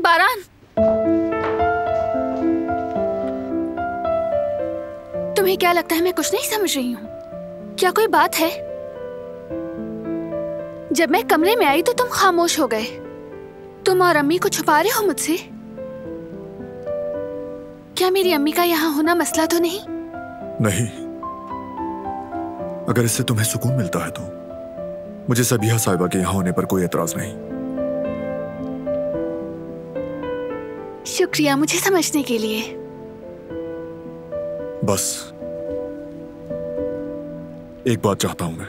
बारान, तुम्हें क्या लगता है मैं कुछ नहीं समझ रही हूँ? क्या कोई बात है? जब मैं कमरे में आई तो तुम खामोश हो गए। तुम और अम्मी को छुपा रहे हो मुझसे? क्या मेरी अम्मी का यहाँ होना मसला तो नहीं? नहीं। अगर इससे तुम्हें सुकून मिलता है तो मुझे सबिहा साहिबा के यहाँ होने पर कोई एतराज नहीं। शुक्रिया मुझे समझने के लिए। बस एक बात चाहता हूं मैं,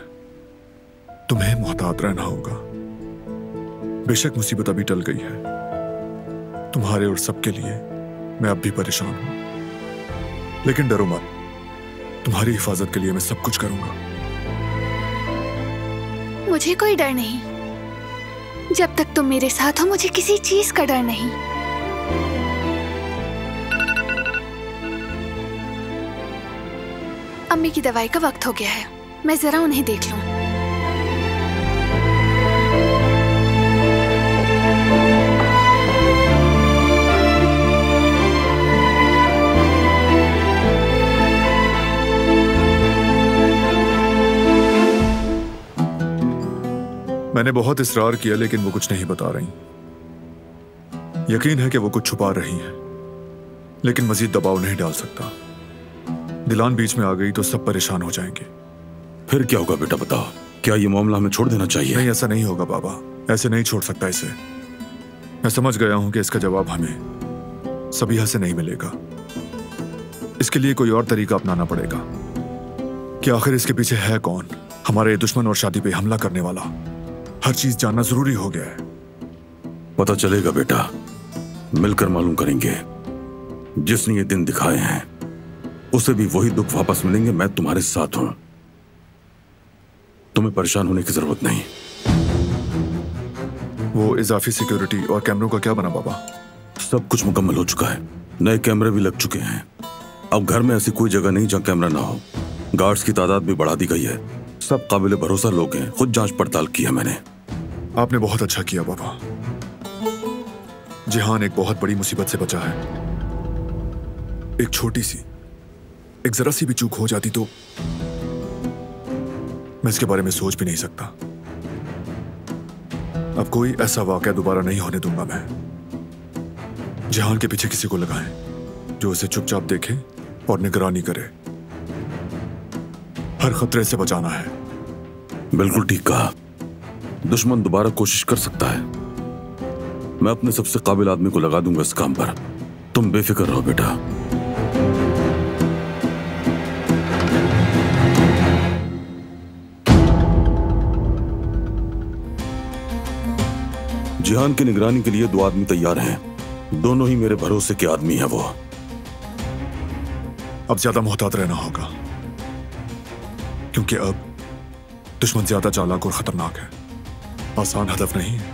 तुम्हें मोहतात रहना होगा। बेशक मुसीबत अभी टल गई है तुम्हारे और सबके लिए, मैं अब भी परेशान हूं, लेकिन डरो मत, तुम्हारी हिफाजत के लिए मैं सब कुछ करूंगा। मुझे कोई डर नहीं। जब तक तुम मेरे साथ हो मुझे किसी चीज का डर नहीं। अम्मी की दवाई का वक्त हो गया है, मैं जरा उन्हें देख लूं। मैंने बहुत इसरार किया लेकिन वो कुछ नहीं बता रही। यकीन है कि वो कुछ छुपा रही हैं, लेकिन मजीद दबाव नहीं डाल सकता। दिलान बीच में आ गई तो सब परेशान हो जाएंगे। फिर क्या होगा बेटा बताओ? क्या ये मामला हमें छोड़ देना चाहिए? नहीं, ऐसा नहीं होगा बाबा, ऐसे नहीं छोड़ सकता इसे। मैं समझ गया हूं कि इसका जवाब हमें सबिहा से नहीं मिलेगा। इसके लिए कोई और तरीका अपनाना पड़ेगा कि आखिर इसके पीछे है कौन। हमारे दुश्मन और शादी पे हमला करने वाला, हर चीज जानना जरूरी हो गया है। पता चलेगा बेटा, मिलकर मालूम करेंगे। जिसने ये दिन दिखाए हैं उसे भी वही दुख वापस मिलेंगे। मैं तुम्हारे साथ हूं, तुम्हें परेशान होने की जरूरत नहीं। वो इजाफी सिक्योरिटी और कैमरों का क्या बना बाबा? सब कुछ मुकम्मल हो चुका है, नए कैमरे भी लग चुके हैं। अब घर में ऐसी कोई जगह नहीं जहां कैमरा ना हो। गार्ड्स की तादाद भी बढ़ा दी गई है। सब काबिल भरोसा लोग हैं, खुद जांच पड़ताल की है मैंने। आपने बहुत अच्छा किया बाबा। जिहान एक बहुत बड़ी मुसीबत से बचा है। एक छोटी सी, एक जरा सी भी चूक हो जाती तो मैं इसके बारे में सोच भी नहीं सकता। अब कोई ऐसा वाकया दोबारा नहीं होने दूंगा मैं। जिहान के पीछे किसी को लगाएं जो उसे चुपचाप देखे और निगरानी करे। हर खतरे से बचाना है। बिल्कुल ठीक कहा। दुश्मन दोबारा कोशिश कर सकता है। मैं अपने सबसे काबिल आदमी को लगा दूंगा इस काम पर। तुम बेफिक्र रहो बेटा। जिहान की निगरानी के लिए 2 आदमी तैयार हैं। दोनों ही मेरे भरोसे के आदमी हैं। वो अब ज्यादा मोहतात रहना होगा, क्योंकि अब दुश्मन ज्यादा चालाक और खतरनाक है। आसान हदफ नहीं है,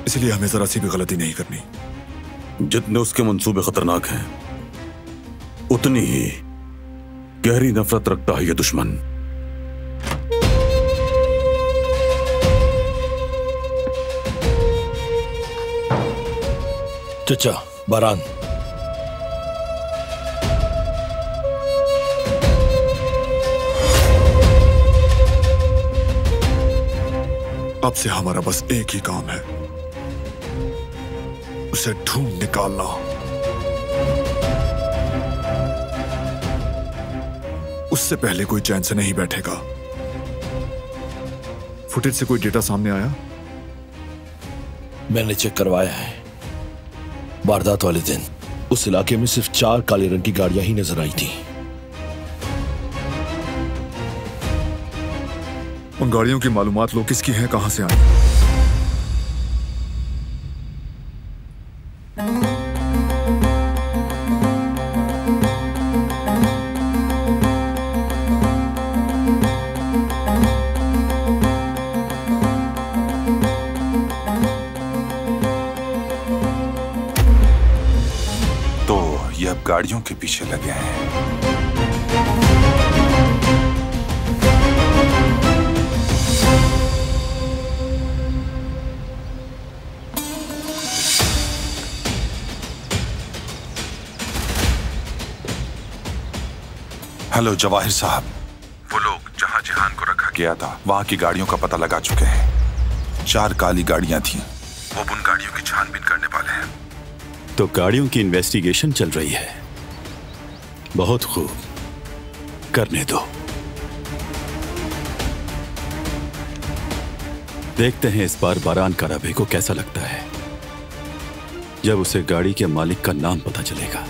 इसलिए हमें जरा सी भी गलती नहीं करनी। जितने उसके मंसूबे खतरनाक हैं उतनी ही गहरी नफरत रखता है ये दुश्मन। चचा, बारान। अब से हमारा बस एक ही काम है, उसे ढूंढ निकालना। उससे पहले कोई चैन से नहीं बैठेगा। फुटेज से कोई डेटा सामने आया? मैंने चेक करवाया है। वारदात वाले दिन उस इलाके में सिर्फ 4 काले रंग की गाड़ियां ही नजर आई थी। उन गाड़ियों की मालूमात लो, किसकी हैं, कहां से आई। तो ये अब गाड़ियों के पीछे लगे हैं। हेलो जवाहिर साहब, वो लोग जहां जिहान को रखा गया था वहां की गाड़ियों का पता लगा चुके हैं। 4 काली गाड़ियां थीं। वो उन गाड़ियों की छानबीन करने वाले हैं। तो गाड़ियों की इन्वेस्टिगेशन चल रही है। बहुत खूब, करने दो। देखते हैं इस बार बारान कराबे को कैसा लगता है जब उसे गाड़ी के मालिक का नाम पता चलेगा।